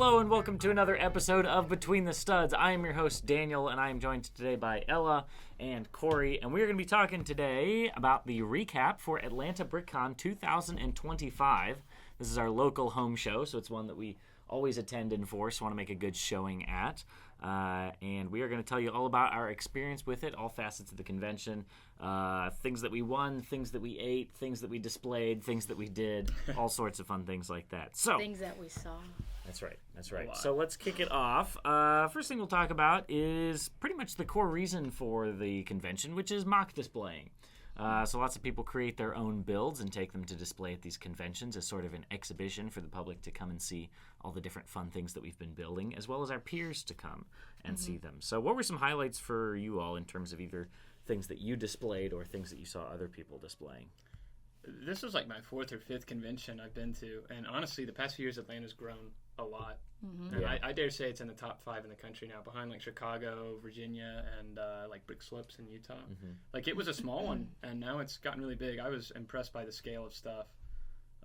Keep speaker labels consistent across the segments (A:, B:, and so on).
A: Hello and welcome to another episode of Between the Studs. I am your host, Daniel, and I am joined today by Ella and Corey, and we're going to be talking today about the recap for AtlantaBrickCon 2025. This is our local home show, so it's one that we always attend in force, want to make a good showing at. And we are going to tell you all about our experience with it, all facets of the convention, things that we won, things that we ate, things that we displayed, things that we did, all sorts of fun things like that. So
B: things that we saw.
A: That's right. So let's kick it off. First thing we'll talk about is pretty much the core reason for the convention, which is mock displaying. So lots of people create their own builds and take them to display at these conventions as sort of an exhibition for the public to come and see all the different fun things that we've been building, as well as our peers to come and see them. So what were some highlights for you all in terms of either things that you displayed or things that you saw other people displaying?
C: This was like my fourth or fifth convention I've been to, and honestly, the past few years Atlanta's grown a lot. And
A: Yeah.
C: I dare say it's in the top 5 in the country now, behind like Chicago, Virginia, and like Brick Slips in Utah. Like it was a small one, and now it's gotten really big. I was impressed by the scale of stuff.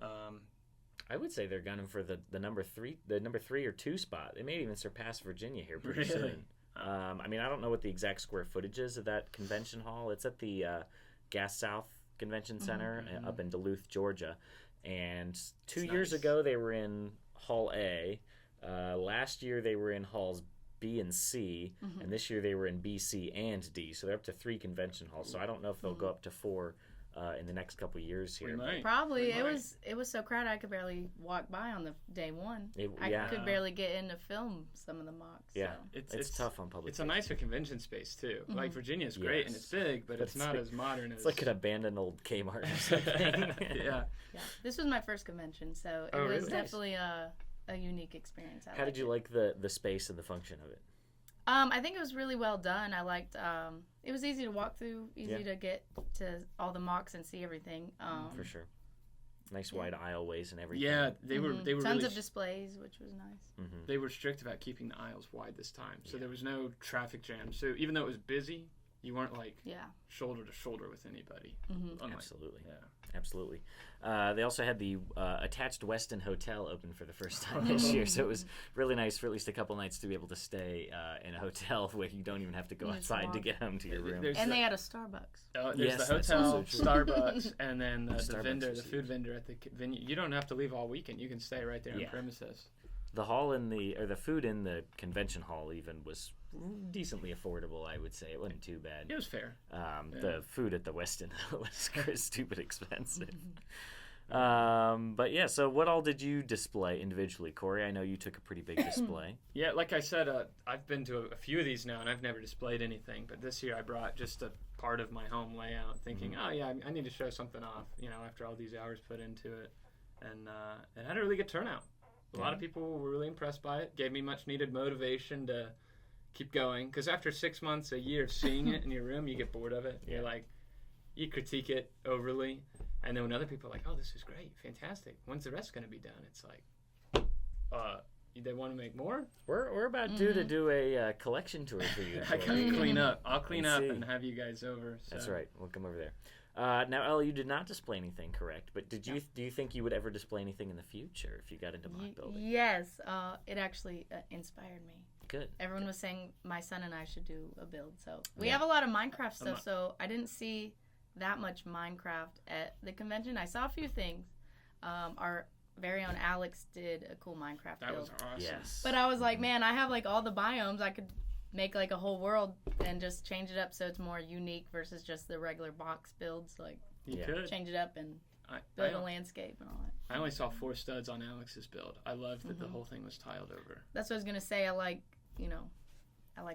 A: I would say they're gunning for the number 3 or 2 spot. They may even surpass Virginia here pretty soon. I mean, I don't know what the exact square footage is of that convention hall. It's at the Gas South Convention Center up in Duluth, Georgia. And 2 years ago, they were in Hall A. Last year, they were in Halls B and C. And this year, they were in B, C, and D. So they're up to 3 convention halls. So I don't know if they'll go up to 4 in the next couple of years here.
B: Probably. It was so crowded I could barely walk by on the day one. I could barely get in to film some of the mocks.
A: Yeah,
B: so.
A: it's tough on public.
C: It's a nicer convention space too. Like Virginia's great and it's big, but it's not as modern as.
A: It's like an abandoned old Kmart or something.
C: Yeah.
B: This was my first convention, so it was definitely a unique experience.
A: How did you like the space and the function of it?
B: I think it was really well done. I liked it was easy to walk through, easy to get to all the mocks and see everything.
A: For sure. Nice wide aisleways and everything.
C: Yeah, they were
B: tons
C: really
B: of displays, which was nice.
C: They were strict about keeping the aisles wide this time, so there was no traffic jam. So even though it was busy, you weren't like shoulder to shoulder with anybody.
A: Absolutely.
C: Yeah.
A: Absolutely. They also had the attached Westin Hotel open for the first time this year, so it was really nice for at least a couple nights to be able to stay in a hotel where you don't even have to go outside to get home to your room.
B: And they had a Starbucks.
C: There's the hotel, Starbucks, and then the food vendor at the venue. You don't have to leave all weekend. You can stay right there on premises.
A: The hall the food in the convention hall even was decently affordable, I would say. It wasn't too bad.
C: It was fair.
A: The food at the Westin was stupid expensive. But yeah, so what all did you display individually, Corey? I know you took a pretty big display.
C: Yeah, like I said, I've been to a few of these now, and I've never displayed anything. But this year I brought just a part of my home layout, thinking, oh yeah, I need to show something off, after all these hours put into it. And it had a really good turnout. A lot of people were really impressed by it. Gave me much needed motivation to keep going. Because after 6 months, a year of seeing it in your room, you get bored of it. You're like, you critique it overly. And then when other people are like, oh, this is great, fantastic. When's the rest going to be done? It's like, they want to make more?
A: We're about due to do a collection tour for you.
C: I can clean up. I'll clean up and have you guys over. So.
A: That's right. We'll come over there. Now, Ella, you did not display anything, correct? But do you think you would ever display anything in the future if you got into mock building?
B: Yes. It actually inspired me.
A: Good.
B: Everyone was saying my son and I should do a build. So we have a lot of Minecraft stuff, so I didn't see that much Minecraft at the convention. I saw a few things. Our very own Alex did a cool Minecraft build.
C: That was awesome.
A: Yes.
B: But I was like, man, I have like all the biomes. I could make like a whole world and just change it up so it's more unique versus just the regular box builds. Like
C: you could
B: change it up and build a landscape and all that.
C: I only saw 4 studs on Alex's build. I loved that the whole thing was tiled over.
B: That's what I was gonna say. I like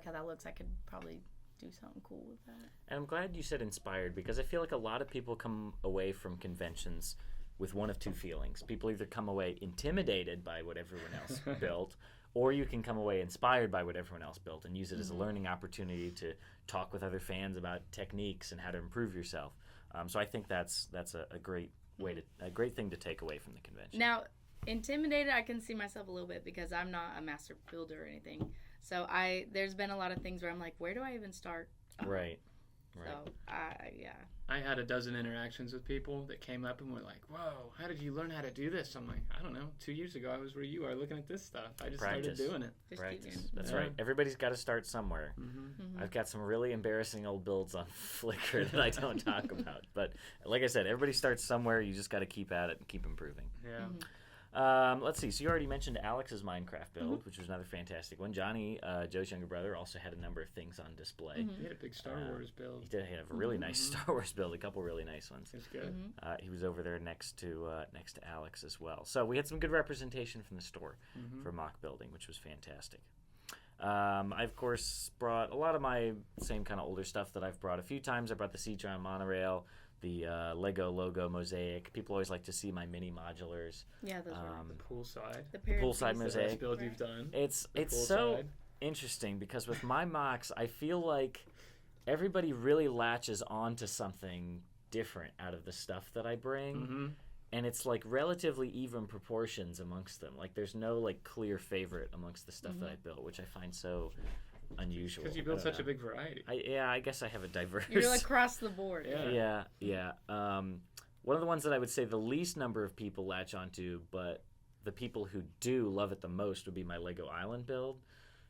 B: how that looks. I could probably do something cool with that.
A: And I'm glad you said inspired, because I feel like a lot of people come away from conventions with one of two feelings. People either come away intimidated by what everyone else built, or you can come away inspired by what everyone else built and use it as a learning opportunity to talk with other fans about techniques and how to improve yourself. So I think that's a great a great thing to take away from the convention.
B: Now, intimidated, I can see myself a little bit because I'm not a master builder or anything. So there's been a lot of things where I'm like, where do I even start?
A: Right. Right.
B: So, yeah.
C: I had a dozen interactions with people that came up and were like, "Whoa, how did you learn how to do this?" I'm like, "I don't know. 2 years ago, I was where you are looking at this stuff. I just
A: Practice.
C: started doing it."
B: Just
A: Practice.
B: keep doing
A: That's
C: Yeah.
A: right. Everybody's got to start somewhere. I've got some really embarrassing old builds on Flickr that I don't talk about. But like I said, everybody starts somewhere. You just got to keep at it and keep improving.
C: Yeah.
A: Let's see. So you already mentioned Alex's Minecraft build, which was another fantastic one. Johnny, Joe's younger brother, also had a number of things on display.
C: He had a big Star Wars build.
A: He did have a really nice Star Wars build, a couple really nice ones.
C: It's good.
A: He was over there next to Alex as well. So we had some good representation from the store for mock building, which was fantastic. I, of course, brought a lot of my same kind of older stuff that I've brought a few times. I brought the Seatron monorail, the Lego logo mosaic. People always like to see my mini modulars.
B: Yeah, those were
C: The poolside.
B: the
A: poolside
B: pieces.
A: mosaic.
C: Best build you've done.
A: It's
C: The
A: so
C: poolside.
A: interesting because with my mocks, I feel like everybody really latches onto something different out of the stuff that I bring. And it's like relatively even proportions amongst them. Like there's no like clear favorite amongst the stuff that I built, which I find so unusual.
C: Because you build such a big variety.
A: I guess I have a diverse.
B: You're like across the board.
C: Yeah.
A: One of the ones that I would say the least number of people latch onto, but the people who do love it the most would be my Lego Island build.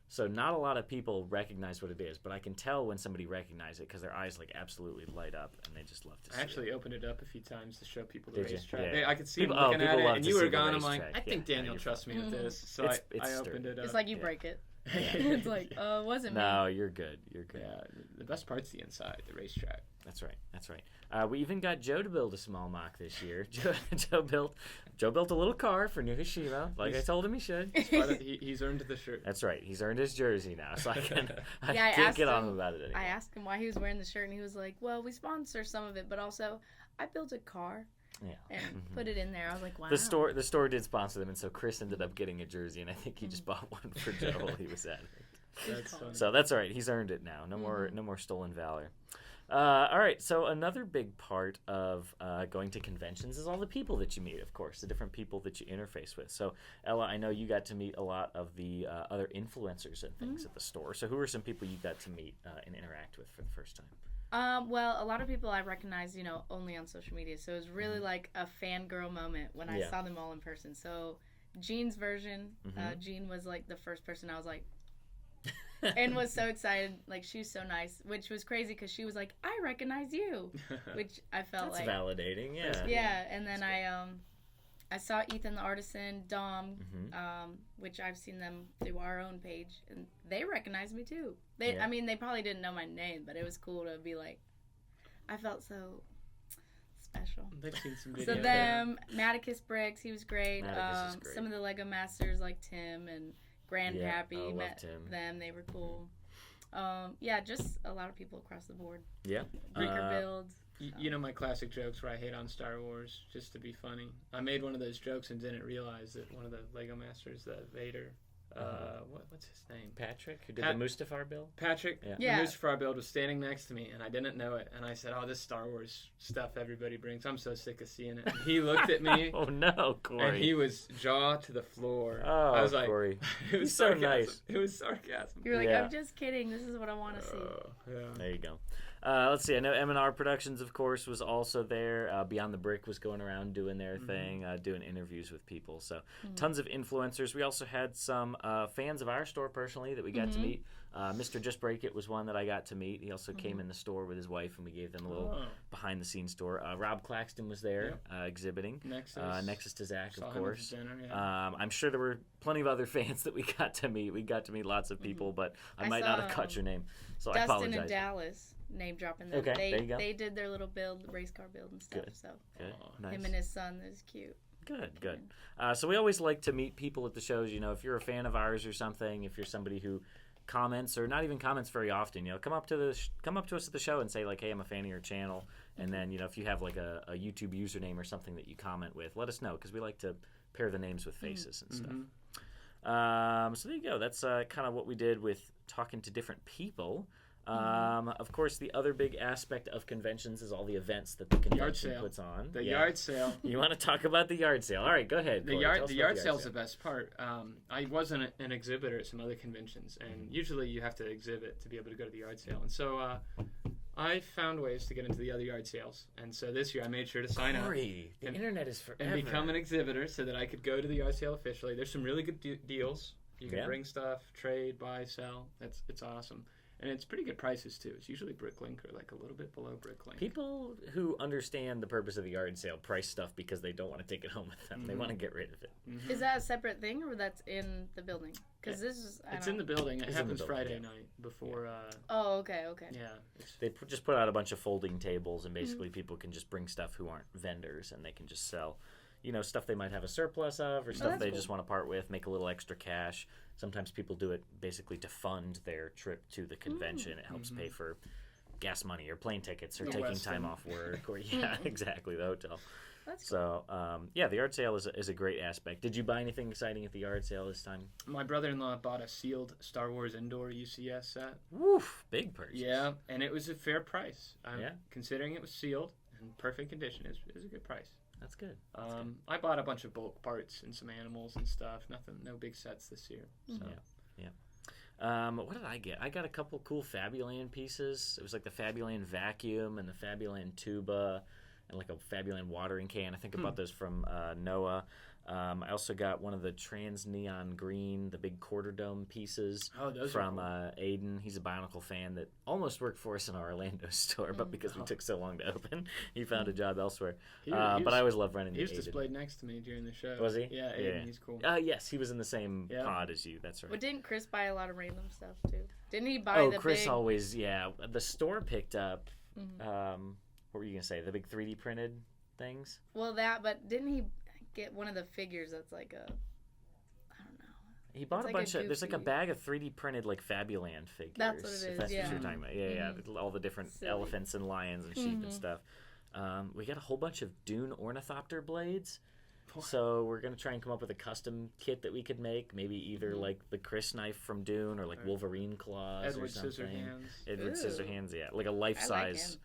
A: So not a lot of people recognize what it is, but I can tell when somebody recognizes it because their eyes like absolutely light up and they just love to see
C: I actually
A: it.
C: opened it up a few times to show people the
A: Did you?
C: racetrack.
A: Yeah.
C: I could see
A: People-
C: them looking
A: people
C: at it,
A: love
C: and
A: to
C: you
A: see
C: were
A: the
C: gone. I'm like,
A: racetrack.
C: I think
A: Yeah,
C: Daniel
A: you're
C: trusts me with this. So
A: It's
C: I
A: sturdy.
C: opened it up.
B: It's like you
A: Yeah.
B: break it. It's like, it wasn't me.
A: No, you're good. You're good.
C: Yeah, the best part's the inside, the racetrack.
A: That's right. That's right. We even got Joe to build a small mock this year. Joe built a little car for New Hashima, like I told him he should.
C: He's earned the shirt.
A: That's right. He's earned his jersey now, so I can't
B: I
A: get
B: asked
A: on him
B: him-
A: about it anymore.
B: I asked him why he was wearing the shirt, and he was like, well, we sponsor some of it, but also I built a car
A: Yeah.
B: and put it in there. I was like, wow.
A: The store did sponsor them, and so Chris ended up getting a jersey, and I think he just bought one for Joe while he was at it.
C: That's fun.
A: So that's all right. He's earned it now. No more stolen valor. All right. So another big part of going to conventions is all the people that you meet. Of course, the different people that you interface with. So Ella, I know you got to meet a lot of the other influencers and things at the store. So who are some people you got to meet and interact with for the first time?
B: Well, a lot of people I recognize, only on social media. So it was really like a fangirl moment when I saw them all in person. So Jean's version, Jean was like the first person I was like, and was so excited. Like, she was so nice, which was crazy because she was like, I recognize you, which I felt
A: That's
B: like
A: validating. Yeah.
B: Yeah, and then I saw Ethan the Artisan, Dom, which I've seen them through our own page, and they recognized me too. I mean, they probably didn't know my name, but it was cool to be like, I felt so special.
C: They've seen some videos.
B: So them, Maticus Bricks, he was great.
A: Maticus is great.
B: Some of the Lego Masters like Tim and Grandpappy,
A: love
B: met
A: Tim.
B: them, they were cool. Just a lot of people across the board.
A: Yeah.
B: Breaker builds.
C: You know my classic jokes where I hate on Star Wars just to be funny. I made one of those jokes and didn't realize that one of the Lego Masters, the Vader, what's his name?
A: Patrick, who did the Mustafar build?
C: Patrick,
B: Yeah.
C: the Mustafar build, was standing next to me, and I didn't know it. And I said, "Oh, this Star Wars stuff everybody brings. I'm so sick of seeing it." And he looked at me,
A: Oh no, Corey.
C: and he was jaw to the floor.
A: Oh,
C: I was like,
A: Corey.
C: it was
A: He's so
C: sarcasm.
A: nice.
C: It was sarcasm.
B: You were like,
A: Yeah.
B: I'm just kidding. This is what I want to see.
C: Yeah.
A: There you go. Let's see. I know M&R Productions, of course, was also there. Beyond the Brick was going around doing their thing, doing interviews with people. So tons of influencers. We also had some fans of our store personally that we got to meet. Mr. Just Break It was one that I got to meet. He also came in the store with his wife, and we gave them a little behind-the-scenes tour. Rob Claxton was there exhibiting. Nexus to Zach, of course. I'm sure there were plenty of other fans that we got to meet. We got to meet lots of people, but I might not have caught your name, so I
B: Dustin
A: apologize.
B: and Dallas, name dropping them.
A: Okay, there you go.
B: They did their little build, race car build and stuff.
A: Good.
B: So
A: Good. Nice.
B: him and his son is cute.
A: Good. So we always like to meet people at the shows. If you're a fan of ours or something, if you're somebody who comments or not even comments very often, come up to us at the show and say like, hey, I'm a fan of your channel. And then if you have like a YouTube username or something that you comment with, let us know, because we like to pair the names with faces and stuff. So there you go. That's kind of what we did with talking to different people. Of course, the other big aspect of conventions is all the events that the convention puts on.
C: The yard sale.
A: You want to talk about the yard sale? All right, go ahead. Corey. Tell us
C: The
A: about
C: yard sale is the best part. I wasn't an exhibitor at some other conventions, and usually you have to exhibit to be able to go to the yard sale. And so I found ways to get into the other yard sales, and so this year I made sure to sign up.
A: The internet is forever.
C: And become an exhibitor so that I could go to the yard sale officially. There's some really good deals. You can bring stuff, trade, buy, sell. It's awesome. And it's pretty good prices, too. It's usually Bricklink or like a little bit below Bricklink.
A: People who understand the purpose of the yard sale price stuff because they don't want to take it home with them. They want to get rid of it.
B: Is that a separate thing or that's in the building? Because this is...
C: It's in the building. It happens Friday night before...
B: Oh, okay.
C: Yeah.
A: They just put out a bunch of folding tables, and basically people can just bring stuff who aren't vendors, and they can just sell, stuff they might have a surplus of or stuff they just want to part with, make a little extra cash. Sometimes people do it basically to fund their trip to the convention. It helps pay for gas money or plane tickets or taking time off work or, exactly, the hotel.
B: That's
A: cool. So, the yard sale is a great aspect. Did you buy anything exciting at the yard sale this time?
C: My brother-in-law bought a sealed Star Wars indoor UCS set.
A: Woof, big purchase.
C: Yeah, and it was a fair price. Considering it was sealed and perfect condition, it was a good price.
A: That's good.
C: I bought a bunch of bulk parts and some animals and stuff. No big sets this year. So.
A: Yeah. What did I get? I got a couple cool Fabuland pieces. It was like the Fabuland vacuum and the Fabuland tuba and like a Fabuland watering can. I think I bought those from Noah. I also got one of the trans neon green, the big quarter dome pieces from Aiden. He's a Bionicle fan that almost worked for us in our Orlando store, but because we took so long to open, he found a job elsewhere. But I always love running into Aiden.
C: He was displayed next to me during the show.
A: Was he?
C: Yeah, Aiden, he's cool.
A: Yes, he was in the same pod as you. That's right.
B: Well, didn't Chris buy a lot of random stuff, too? Didn't he buy the
A: Chris
B: big...
A: always, the store picked up, what were you going to say, the big 3D printed things?
B: Well, but didn't he get one of the figures that's like a... I don't know.
A: He bought a bunch of... There's like a bag of 3D printed like Fabuland figures.
B: That's what it is,
A: if that's what you're talking about. Yeah. All the different elephants and lions and sheep and stuff. We got a whole bunch of Dune ornithopter blades. So we're going to try and come up with a custom kit that we could make. Maybe either like the Chris knife from Dune or like Wolverine claws
C: Edward
A: or something.
C: Scissorhands.
A: Edward Scissorhands, yeah. Like a life-size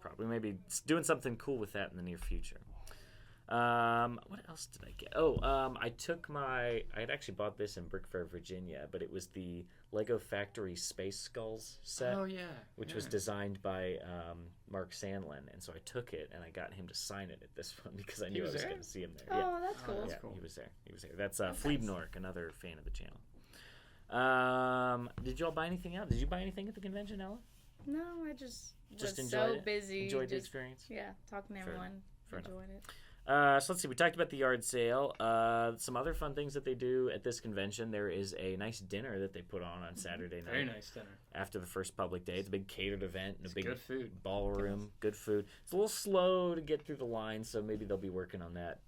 A: prop. We may be doing something cool with that in the near future. What else did I get? I had actually bought this in Brick Fair, Virginia, but it was the Lego Factory Space Skulls set.
C: Oh, yeah.
A: Which was designed by Mark Sandlin, and so I took it and I got him to sign it at this one because I knew I was going to see him there.
B: Oh, that's cool.
A: That's cool. He was there. That's Fleebnork, another fan of the channel. Did you all buy anything else? Did you buy anything at the convention, Ella?
B: No, I just was
A: enjoyed
B: so busy.
A: Enjoyed the experience?
B: Yeah, talking to everyone. Enjoyed it.
A: So let's see. We talked about the yard sale. Some other fun things that they do at this convention. There is a nice dinner that they put on Saturday night.
C: Very nice dinner.
A: After the first public day. It's a big catered event and a big
C: good food.
A: Ballroom. Good food. It's a little slow to get through the line, so maybe they'll be working on that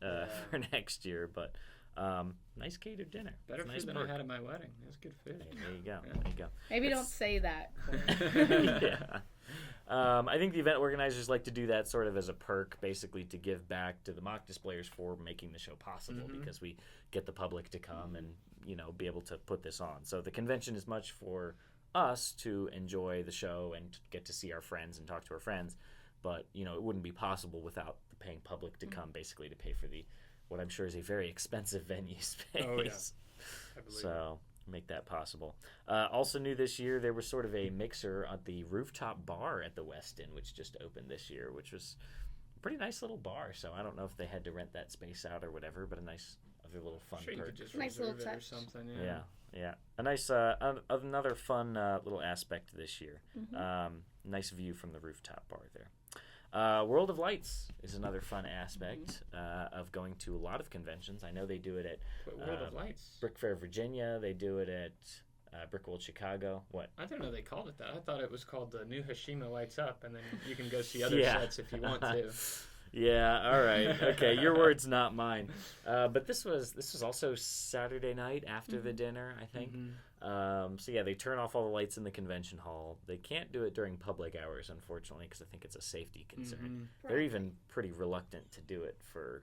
A: for next year. But nice catered dinner.
C: Better food than I had at my wedding. It was good food.
A: Hey, there you go. Yeah. There you go.
B: Maybe don't say that.
A: Yeah. I think the event organizers like to do that sort of as a perk, basically to give back to the mock displayers for making the show possible because we get the public to come and be able to put this on. So the convention is much for us to enjoy the show and get to see our friends and talk to our friends, but it wouldn't be possible without the paying public to come basically to pay for what I'm sure is a very expensive venue space.
C: Oh yeah, I believe
A: so. Make that possible. Also new this year, there was sort of a mixer at the rooftop bar at the Westin, which just opened this year, which was a pretty nice little bar. So I don't know if they had to rent that space out or whatever, but a nice other little fun
C: perk.
A: You
C: could just
B: nice
C: reserve
B: little
C: it or
B: touch.
C: something.
A: Yeah. A nice, another fun little aspect this year. Nice view from the rooftop bar there. World of Lights is another fun aspect of going to a lot of conventions. I know they do it at
C: World of Lights.
A: Brick Fair, Virginia. They do it at Brick World, Chicago. What?
C: I didn't know they called it that. I thought it was called the New Hashima Lights Up, and then you can go see other sets if you want to.
A: Yeah, all right. Okay, your words, not mine. But this was also Saturday night after the dinner, I think. So yeah, they turn off all the lights in the convention hall. They can't do it during public hours, unfortunately, because I think it's a safety concern. They're even pretty reluctant to do it for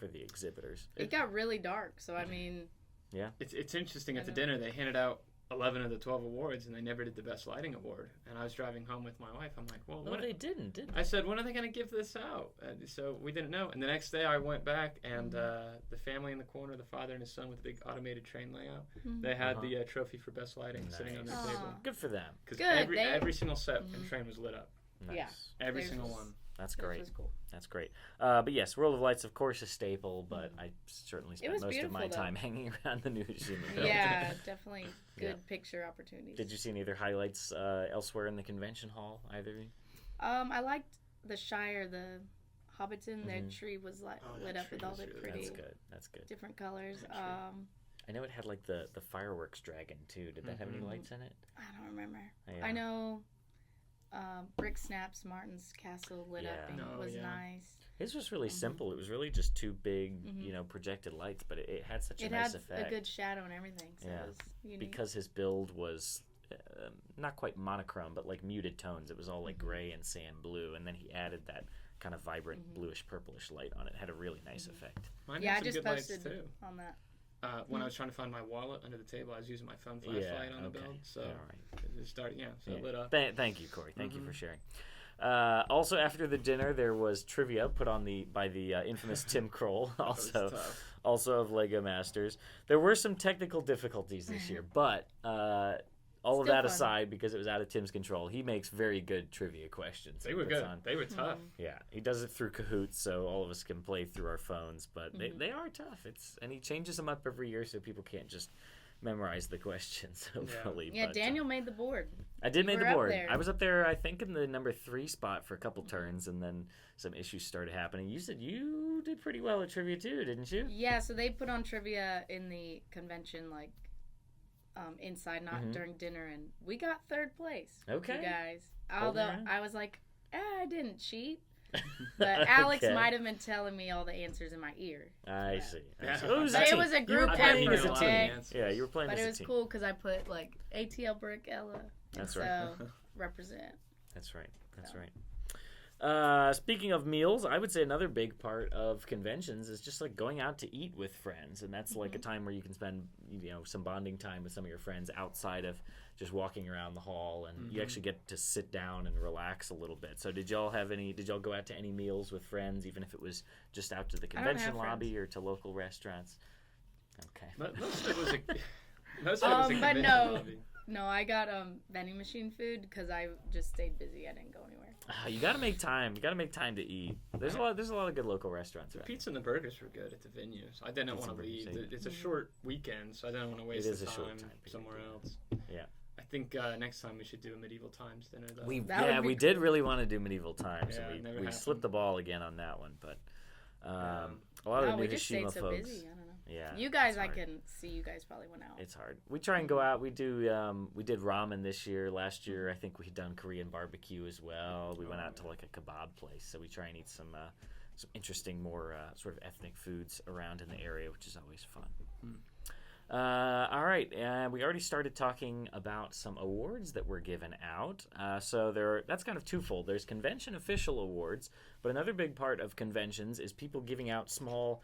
A: the exhibitors.
B: It got really dark, so I mean.
A: Yeah.
C: It's interesting at the dinner they handed out 11 of the 12 awards, and they never did the best lighting award. And I was driving home with my wife. I'm like, well,
A: No, they didn't, did they?
C: I said, when are they going to give this out? So we didn't know. And the next day I went back, and the family in the corner, the father and his son with the big automated train layout, they had the trophy for best lighting sitting on their table.
A: Good for them.
C: Because every single set and train was lit up.
A: Nice.
B: Yeah.
C: Every single one.
A: That's great.
B: Was cool.
A: That's great. But yes, World of Lights, of course, a staple, but I certainly spent most of my time hanging around the newsroom.
B: Yeah, definitely good picture opportunities.
A: Did you see any other highlights elsewhere in the convention hall, either of you?
B: I liked the Shire, the Hobbiton. Their tree was lit up with all the pretty
A: That's good.
B: different colors.
A: I know it had like the fireworks dragon too. Did that have any lights in it?
B: I don't remember.
A: Yeah.
B: I know Brick Snaps Martin's castle lit up and it was nice.
A: His was really simple. It was really just two big, projected lights, but it had such a nice effect.
B: It had a good shadow and everything, so it was unique.
A: Because his build was not quite monochrome, but like muted tones. It was all like gray and sand blue, and then he added that kind of vibrant bluish purplish light on it. It had a really nice effect.
C: Mine had some
B: I just
C: good lights
B: posted
C: too.
B: on that.
C: When I was trying to find my wallet under the table, I was using my phone flashlight on the build, so it started. It lit up.
A: Thank you, Corey. Thank you for sharing. Also, after the dinner, there was trivia put on by the infamous Tim Kroll, also of Lego Masters. There were some technical difficulties this year, but all of that aside, because it was out of Tim's control, he makes very good trivia questions.
C: They were good. They were tough.
A: Yeah, he does it through Kahoots, so all of us can play through our phones, but they are tough. And he changes them up every year so people can't just memorize the questions, hopefully.
B: Yeah, Daniel made the board.
A: I did make the board. I was up there, I think, in the number 3 spot for a couple turns, and then some issues started happening. You said you did pretty well at trivia too, didn't you?
B: Yeah, so they put on trivia in the convention, inside, not during dinner, and we got 3rd place.
A: Okay.
B: You guys. Although I was like, I didn't cheat. But Alex might have been telling me all the answers in my ear.
A: I see.
B: But it was a group effort.
A: Yeah, you were playing as a team.
B: But it was cool because I put ATL Brick Ella.
A: That's
B: right. So represent.
A: That's right. That's right. Speaking of meals, I would say another big part of conventions is just going out to eat with friends, and that's a time where you can spend some bonding time with some of your friends outside of just walking around the hall, and you actually get to sit down and relax a little bit. So did y'all go out to any meals with friends, even if it was just out to the convention lobby or to local restaurants? Okay.
C: Most of it was a convention lobby.
B: No, I got vending machine food because I just stayed busy. I didn't go anywhere.
A: You got to make time. You got to make time to eat. There's a lot of good local restaurants.
C: The pizza and the burgers were good at the venues. I didn't want to leave. It's a short weekend, so I didn't want to waste the time somewhere else.
A: Yeah.
C: I think next time we should do a medieval times dinner, though.
A: We did really want to do medieval times.
C: Yeah,
A: and we slipped the ball again on that one, but a lot of the new Hashima folks.
B: So busy. I don't know.
A: Yeah,
B: you guys, I can see you guys probably went out.
A: It's hard. We try and go out. We do. We did ramen this year. Last year, I think we had done Korean barbecue as well. We went out to a kebab place, so we try and eat some interesting, more sort of ethnic foods around in the area, which is always fun. All right, we already started talking about some awards that were given out. So that's kind of twofold. There's convention official awards, but another big part of conventions is people giving out small,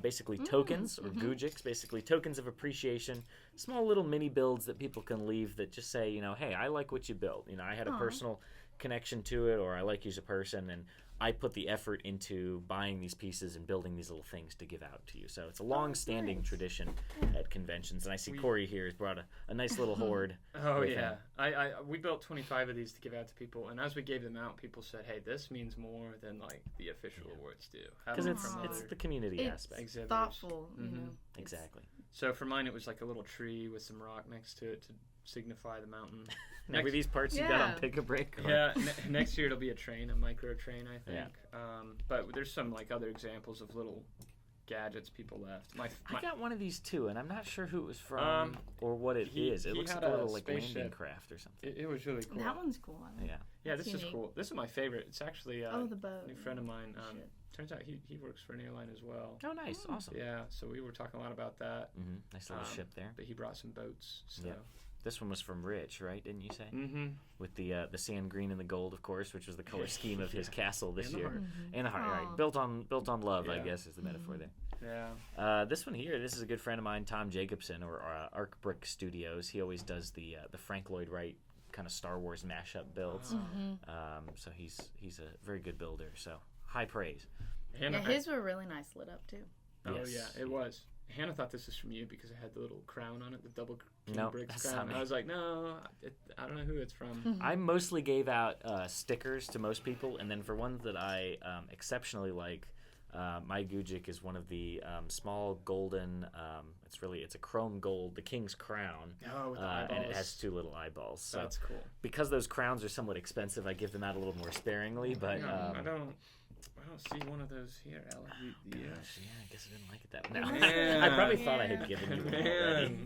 A: basically tokens or gujiks, basically tokens of appreciation, small little mini builds that people can leave that just say, hey, I like what you built. I had a personal connection to it, or I like you as a person, and I put the effort into buying these pieces and building these little things to give out to you. So it's a long-standing tradition at conventions. And I see Corey here has brought a nice little hoard.
C: Oh, yeah. We built 25 of these to give out to people. And as we gave them out, people said, hey, this means more than the official awards do.
A: Because it's the community aspect.
B: It's thoughtful.
A: Exactly.
C: So for mine, it was a little tree with some rock next to it to signify the mountain.
A: Now, were these parts you got on Pick-a-Brick?
C: Yeah, next year it'll be a micro train, I think. Yeah. But there's some other examples of little gadgets people left.
A: I got one of these too, and I'm not sure who it was from or what it is. It looks like a little landing craft or something.
C: It was really cool.
B: That one's cool.
C: Yeah, this is cool. This is my favorite. It's actually
B: the boat.
C: A new friend of mine. Turns out he works for an airline as well.
A: Oh, nice. Awesome.
C: Yeah, so we were talking a lot about that.
A: Nice little ship there.
C: But he brought some boats. So.
A: Yeah. This one was from Rich, right? Didn't you say?
C: Mm-hmm.
A: With the sand green and the gold, of course, which was the color scheme of his castle this year.
C: Heart.
A: And the heart, right? Built on love, I guess, is the metaphor there.
C: Yeah.
A: This one here, this is a good friend of mine, Tom Jacobson, or Arc Brick Studios. He always does the Frank Lloyd Wright kind of Star Wars mashup builds. So he's a very good builder. So high praise.
B: Yeah, his were really nice lit up too.
C: Oh
A: Yes.
C: yeah, it was. Hannah thought this was from you because it had the little crown on it, the double king
A: Nope,
C: bricks
A: that's
C: crown.
A: not me.
C: I was like, no, I don't know who it's from.
A: I mostly gave out stickers to most people, and then for ones that I exceptionally like, my Gujic is one of the small golden. It's a chrome gold, the king's crown,
C: Oh, with the eyeballs.
A: and it has 2 little eyeballs. So
C: That's cool.
A: because those crowns are somewhat expensive, I give them out a little more sparingly. But
C: Yeah, I don't see one of those here, Ella.
A: gosh, yeah, I guess I didn't like it that
C: Man.
A: much. I probably thought I had given you one already.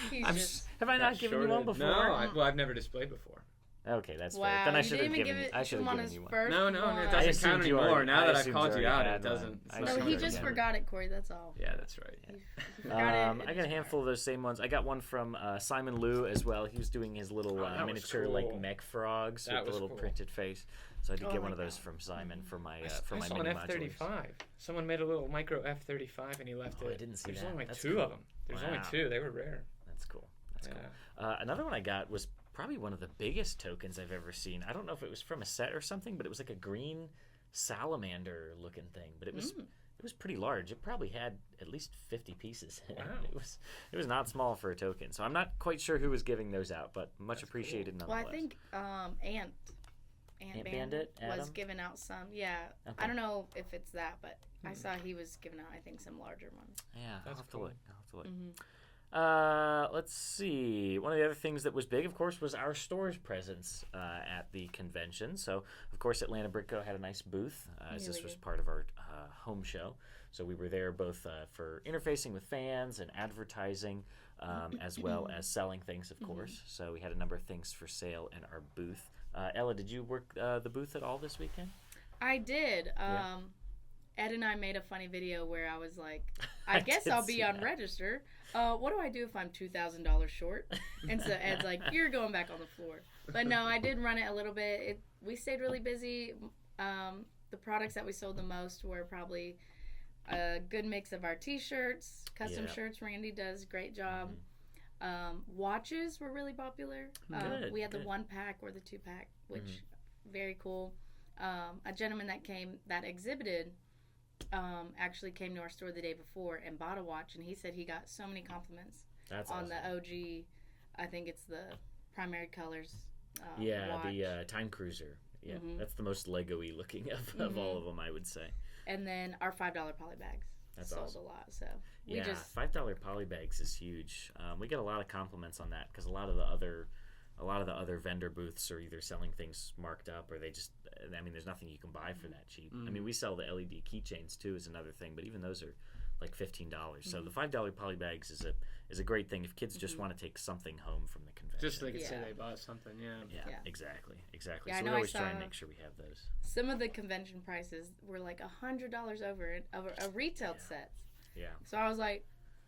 B: He's
A: I'm
B: just
A: have I not given you one before?
C: No, I've never displayed before.
A: Okay, that's fair.
B: wow.
A: Then I
B: You
A: should
B: didn't
A: have
B: even
A: given. I should
B: him
A: have
B: on
A: given
B: his
A: you one.
B: first
C: No,
B: one.
C: it
A: I
C: doesn't
A: assumed
C: count
A: you
C: anymore.
A: already-
C: Now
A: I
C: that I've
A: assumed
C: called
A: you
C: you
A: already
C: out,
A: had
C: it doesn't.
A: one.
C: it's
A: I
C: not
B: No,
A: assumed
B: he
A: you
C: counted
B: just
A: already
C: again.
B: forgot it, Corey. That's all.
C: Yeah, that's right.
A: I got a handful of those same ones. I got one from Simon Liu as well. He was doing his little
C: Oh, that was
A: miniature
C: cool.
A: like mech frogs
C: That
A: with the
C: was
A: little
C: cool.
A: printed face. So I did
B: Oh
A: get
B: my
A: one of those
B: God.
A: from Simon for my
C: I
A: my
C: saw
A: mini
C: an
A: modulars.
C: F-35. Someone made a little micro F-35 and he left
A: Oh,
C: it.
A: I didn't see
C: There's
A: that.
C: only like
A: That's
C: 2
A: cool.
C: of them. There's only
A: Wow.
C: 2. They were rare.
A: That's cool. That's
C: Yeah.
A: cool. Another one I got was probably one of the biggest tokens I've ever seen. I don't know if it was from a set or something, but it was like a green salamander looking thing. But it was pretty large. It probably had at least 50 pieces.
C: Wow.
A: It was not small for a token. So I'm not quite sure who was giving those out, but much
C: That's
A: appreciated
B: Well,
A: nonetheless.
B: I think Ant
A: Bandit,
B: was
A: Adam?
B: giving out some. Yeah,
A: Okay.
B: I don't know if it's that, but I saw he was giving out, I think, some larger ones.
A: Yeah,
C: That's
A: I'll have to
C: cool.
A: look. I'll have to look.
B: Mm-hmm.
A: Let's see. One of the other things that was big, of course, was our store's presence at the convention. So, of course, AtlantaBrickCon had a nice booth, as
B: Yeah,
A: this
B: we
A: was
B: did.
A: part of our home show. So we were there both for interfacing with fans and advertising, as well as selling things, of course. So we had a number of things for sale in our booth. Ella, did you work the booth at all this weekend?
B: I did.
A: Yeah.
B: Ed and I made a funny video where I was like, I guess
A: did
B: I'll
A: see
B: be on
A: that.
B: register. What do I do if I'm $2,000 short? And so Ed's like, you're going back on the floor. But no, I did run it a little bit. We stayed really busy. The products that we sold the most were probably a good mix of our t-shirts, custom
A: Yeah.
B: shirts. Randy does a great job. Watches were really popular.
A: Good,
B: We had the
A: good.
B: 1-pack or the 2-pack, which very cool. A gentleman that exhibited actually came to our store the day before and bought a watch, and he said he got so many compliments
A: That's
B: on
A: awesome.
B: the OG. I think it's the primary colors.
A: Yeah,
B: watch.
A: the Time Cruiser. Yeah, that's the most Lego-y looking of all of them, I would say.
B: And then our $5 poly bags
A: That's
B: sold
A: awesome.
B: a lot. So we
A: Yeah,
B: just
A: $5 poly bags is huge. We get a lot of compliments on that because a lot of the other vendor booths are either selling things marked up or they just. I mean, there's nothing you can buy for that cheap. I mean, we sell the LED keychains too, is another thing, but even those are like $15. So the $5 poly bags is a great thing if kids just want to take something home from the convention.
C: Just so they could say
B: Yeah.
C: they bought something, yeah.
A: Yeah,
B: Yeah.
A: exactly.
B: Yeah, I
A: So
B: know
A: we
B: I
A: always try
B: saw-
A: and make sure we have those.
B: some of the convention prices were like $100 over a retail set.
A: Yeah.
B: So I was like,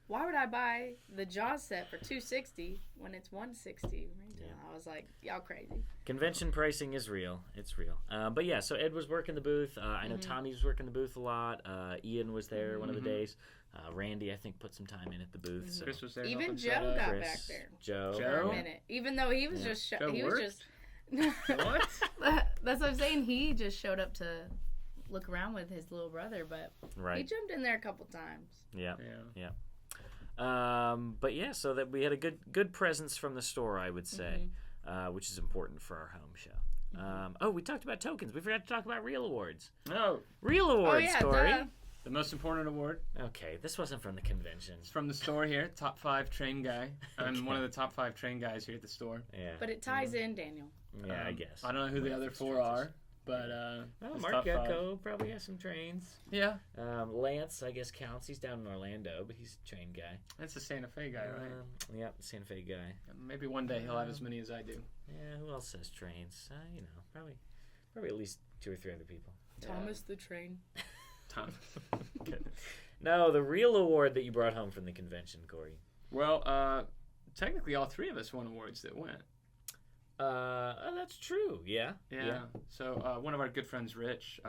B: why would I buy the Jaws set for $260 when it's $160 retail?
A: Yeah.
B: I was like, y'all crazy.
A: Convention pricing is real. It's real. But yeah, so Ed was working the booth. I know Tommy was working the booth a lot. Ian was there one of the days. Randy, I think, put some time in at the booth. So.
C: Chris was there.
B: Even
C: helping
B: Joe
C: set up.
B: got
A: Chris,
B: back there
A: Joe.
B: for
C: Joe?
B: a minute. Even though he was just
C: Joe
B: he
C: worked?
B: was just
C: What?
B: That's what I'm saying. He just showed up to look around with his little brother, but he
A: Right.
B: jumped in there a couple times.
A: Yeah.
C: Yeah.
A: But yeah, so that we had a good presence from the store, I would say, which is important for our home show. We talked about tokens. We forgot to talk about real awards.
C: No,
A: Real awards,
B: yeah,
A: Corey.
B: duh.
C: the most important award
A: Okay, this wasn't from the convention.
C: is from the store here. Top 5 train guy. I'm one of the top 5 train guys here at the store.
A: Yeah.
B: But it ties in, Daniel.
A: Yeah, I guess.
C: I don't know who the other 4 are, but
A: Well,
C: it's
A: Mark
C: top 5.
A: Gecko probably has some trains.
C: Yeah,
A: Lance, I guess, counts. He's down in Orlando, but he's a train guy.
C: that's the Santa Fe guy, right?
A: Yeah, Santa Fe guy.
C: Maybe one day he'll have as many as I do.
A: Yeah, who else has trains? Probably at least 2 or 3 other people.
B: Thomas the Train.
C: Tom.
A: No, the real award that you brought home from the convention, Corey.
C: Well, technically all 3 of us won awards that went.
A: That's true. Yeah.
C: Yeah. So one of our good friends, Rich,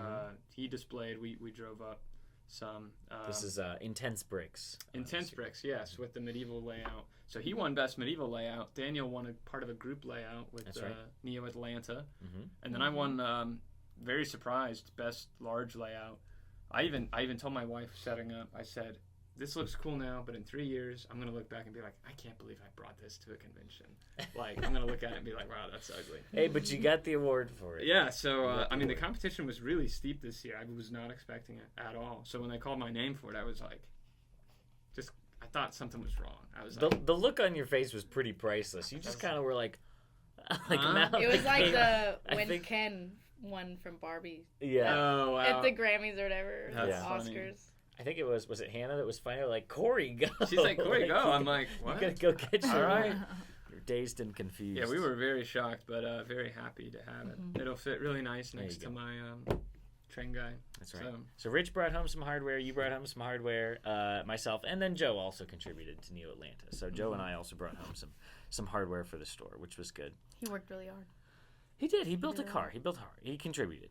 C: he displayed. We drove up some.
A: This is Intense Bricks.
C: Intense Bricks, yes, with the medieval layout. So he won Best Medieval Layout. Daniel won a part of a group layout with
A: That's right.
C: Neo Atlanta.
A: Mm-hmm.
C: And then I won, very surprised, Best Large Layout. I even told my wife setting up, I said, this looks cool now, but in 3 years, I'm going to look back and be like, I can't believe I brought this to a convention. Like, I'm going to look at it and be like, wow, that's ugly.
A: Hey, but you got the award for it.
C: Yeah, so, the competition was really steep this year. I was not expecting it at all. So when they called my name for it, I was like, I thought something was wrong. I was like,
A: The look on your face was pretty priceless. You just kind of were like now
B: It was like when
A: think-
B: Ken won from Barbie
A: Yeah.
C: oh, wow.
B: at the Grammys or whatever,
C: That's
B: Oscars.
C: funny.
A: I think it was it Hannah that was finally like, Corey, go.
C: She's like, Corey, go. I'm like,
A: You
C: what?
A: gotta go get your
C: All right.
A: You're dazed and confused.
C: Yeah, we were very shocked, but very happy to have it.
B: Mhm.
C: It'll fit really nice
A: There you
C: next to
A: go.
C: my train guy.
A: That's right.
C: So,
A: So Rich brought home some hardware, you brought home some hardware, myself, and then Joe also contributed to Neo Atlanta. So Joe and I also brought home some hardware for the store, which was good.
B: He worked really hard.
A: He did. He built a car. He built hard. He contributed.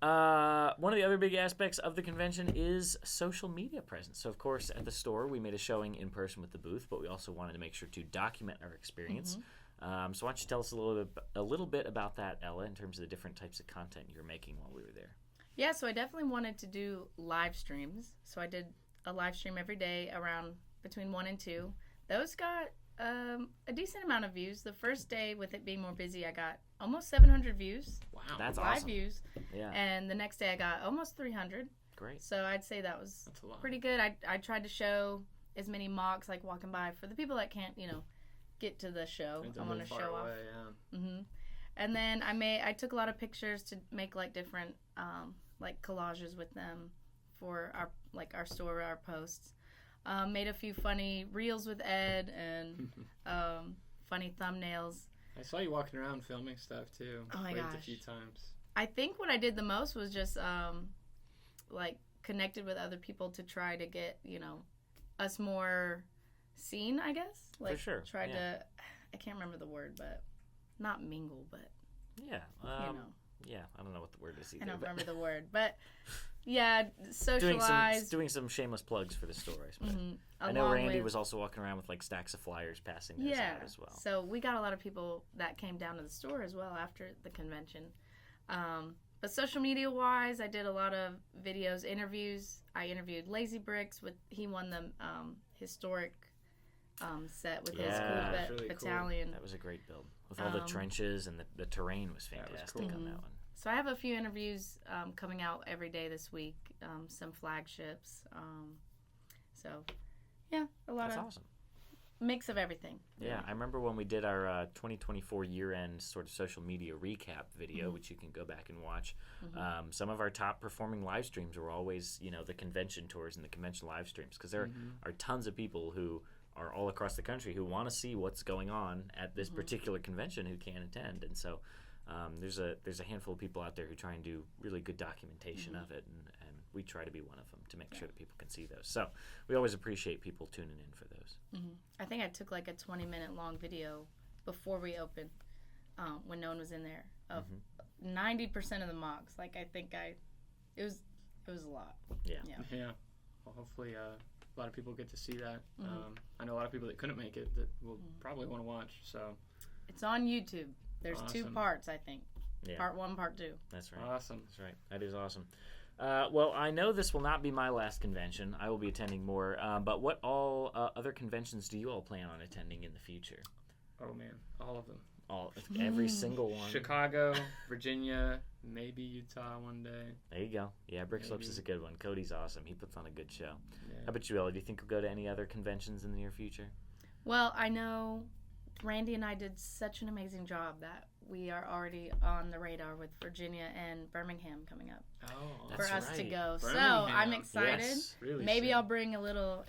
A: One of the other big aspects of the convention is social media presence. So, of course, at the store, we made a showing in person with the booth, but we also wanted to make sure to document our experience. So why don't you tell us a little bit about that, Ella, in terms of the different types of content you were making while we were there?
B: Yeah, so I definitely wanted to do live streams. So I did a live stream every day around between 1 and 2. Those got a decent amount of views. The first day, with it being more busy, I got almost 700 views.
C: wow.
A: That's
B: live
A: awesome.
B: views.
A: Yeah.
B: And the next day I got almost 300.
A: Great.
B: So I'd say that was
C: That's a lot.
B: pretty good. I tried to show as many mocks, like walking by, for the people that can't, get to the show.
C: It's a
B: I want to
C: little far
B: show off.
C: away, yeah.
B: And then I took a lot of pictures to make like different like collages with them for our store, our posts. Made a few funny reels with Ed and funny thumbnails.
C: I saw you walking around filming stuff too.
B: Oh my
C: Waved a
B: gosh.
C: few times.
B: I think what I did the most was just like connected with other people to try to get us more seen, I guess. Like
A: For sure.
B: Tried to, I can't remember the word, but not mingle, but
A: Yeah.
B: you know.
A: Yeah, I don't know what the word is either.
B: I don't
A: but
B: remember the word, but yeah, socialize.
A: doing some shameless plugs for the store, I suppose.
B: Mhm.
A: I know
B: Along
A: Randy
B: with-
A: was also walking around with like stacks of flyers passing those out as well.
B: So we got a lot of people that came down to the store as well after the convention. But social media wise, I did a lot of videos, interviews. I interviewed Lazy Bricks he won the historic set with his
A: Yeah,
C: that's really cool.
B: battalion.
A: That was a great build. With all the trenches and the terrain was
C: That was
A: fantastic
C: cool.
A: on that one.
B: So I have a few interviews coming out every day this week. Some flagships. So yeah, a lot
A: That's
B: of
A: awesome.
B: mix of everything.
A: Yeah, I remember when we did our 2024 year-end sort of social media recap video, which you can go back and watch. Some of our top performing live streams were always, the convention tours and the convention live streams, because there are tons of people who are all across the country who want to see what's going on at this particular convention who can't attend, and so there's a handful of people out there who try and do really good documentation of it, and we try to be one of them to make sure that people can see those. So we always appreciate people tuning in for those.
B: I think I took like a 20-minute long video before we opened when no one was in there of 90% of the mocks. Like I think it was a lot.
A: Yeah.
C: Yeah. Well, hopefully a lot of people get to see that. I know a lot of people that couldn't make it that will probably want to watch. So
B: It's on YouTube. There's 2
C: Awesome.
B: parts, I think.
A: Yeah.
B: Part 1, part 2.
A: That's right.
C: awesome.
A: That's right. That is awesome. Well, I know this will not be my last convention. I will be attending more. But what all other conventions do you all plan on attending in the future?
C: Oh man, all of them.
A: Every single one.
C: Chicago, Virginia, maybe Utah one day.
A: There you go. Yeah, Brick Slips
C: Maybe.
A: is a good one. Cody's awesome. He puts on a good show.
C: Yeah.
A: How about you, Ella? Do you think you'll go to any other conventions in the near future?
B: Well, I know Randy and I did such an amazing job that we are already on the radar with Virginia and Birmingham coming up
C: Oh,
A: That's
B: for us to
A: right.
B: go. So
C: Birmingham.
B: I'm excited.
A: Yes.
C: really?
B: Maybe
C: soon.
B: I'll bring a little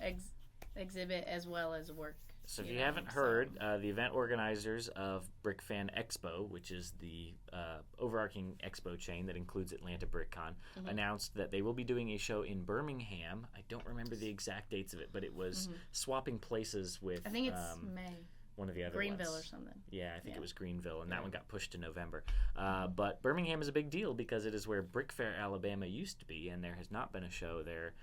B: exhibit as well as work.
A: So if you haven't heard, the event organizers of BrickFan Expo, which is the overarching expo chain that includes AtlantaBrickCon, announced that they will be doing a show in Birmingham. I don't remember the exact dates of it, but it was swapping places with...
B: I think it's May.
A: one of the other
B: Greenville
A: ones.
B: or something.
A: Yeah, I think
B: Yeah.
A: it was Greenville, and that one got pushed to November. But Birmingham is a big deal because it is where Brick Fair, Alabama used to be, and there has not been a show there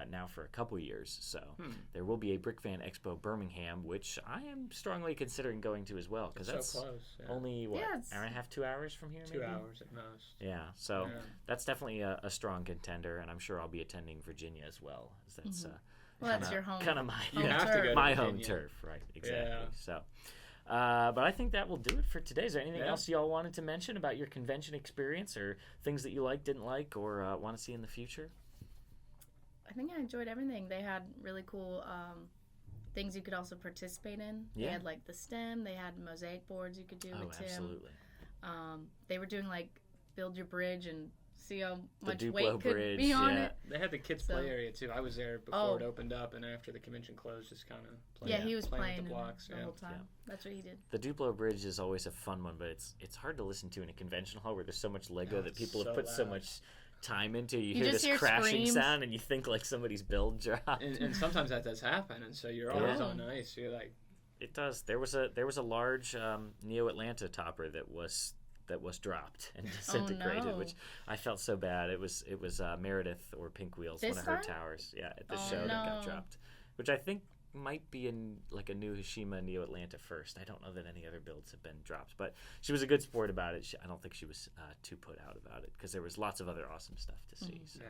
A: now for a couple years. So there will be a Brick Fan Expo Birmingham, which I am strongly considering going to as well, because that's
C: so close. Yeah.
A: only,
B: Yeah,
A: hour
B: it's-
A: and a half, 2 hours from here,
C: 2
A: maybe?
C: hours at most.
A: Yeah, so
C: Yeah.
A: that's definitely a strong contender, and I'm sure I'll be attending Virginia as well. 'Cause that's
B: Well, that's your home.
A: kind of my
C: You have to go to
A: my home
C: Virginia.
A: turf, right? Exactly.
C: Yeah.
A: So, but I think that will do it for today. Is there anything
C: Yeah.
A: else y'all wanted to mention about your convention experience, or things that you liked, didn't like, or want to see in the future?
B: I think I enjoyed everything. They had really cool things you could also participate in. They
A: Yeah.
B: had like the STEM. They had mosaic boards you could do
A: Oh,
B: with Tim.
A: absolutely.
B: They were doing like build your bridge and see how
A: The
B: much
A: Duplo
B: weight could
A: bridge,
B: be on
A: yeah.
B: it.
C: They had the kids
B: So-
C: play area too. I was there before it opened up, and after the convention closed, just kind of
B: Yeah, he was playing
C: with the blocks.
B: the whole time. That's what he did.
A: The Duplo Bridge is always a fun one, but it's hard to listen to in a convention hall where there's so much Lego
C: Oh,
A: that
C: it's
A: people have
C: so
A: put so
C: loud.
A: much time into. You
B: You
A: hear
B: just
A: this
B: hear
A: crashing
B: screams.
A: sound, and you think like somebody's build dropped.
C: And sometimes that does happen, and so you're always
A: Yeah.
C: on ice. You're like,
A: It does. There was a large Neo Atlanta topper that was dropped and disintegrated,
B: no.
A: which I felt so bad. It was Meredith or Pink Wheels,
B: This
A: one of her
B: time?
A: towers. Yeah, at the
B: Oh,
A: show that got
B: no.
A: dropped, which I think might be in like a new Hashima Neo Atlanta first. I don't know that any other builds have been dropped, but she was a good sport about it. I don't think she was too put out about it because there was lots of other awesome stuff to see. So.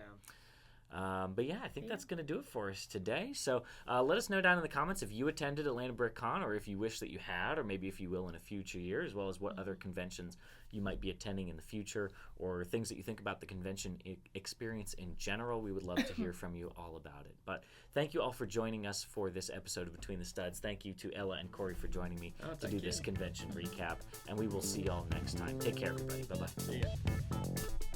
A: But yeah, I think that's going to do it for us today. So let us know down in the comments if you attended AtlantaBrickCon, or if you wish that you had, or maybe if you will in a future year, as well as what other conventions you might be attending in the future, or things that you think about the convention experience in general. We would love to hear from you all about it. But thank you all for joining us for this episode of Between the Studs. Thank you to Ella and Corey for joining me to
C: thank
A: do
C: you.
A: this convention recap, and we will see y'all next time. Take care, everybody. Bye-bye.
C: See ya.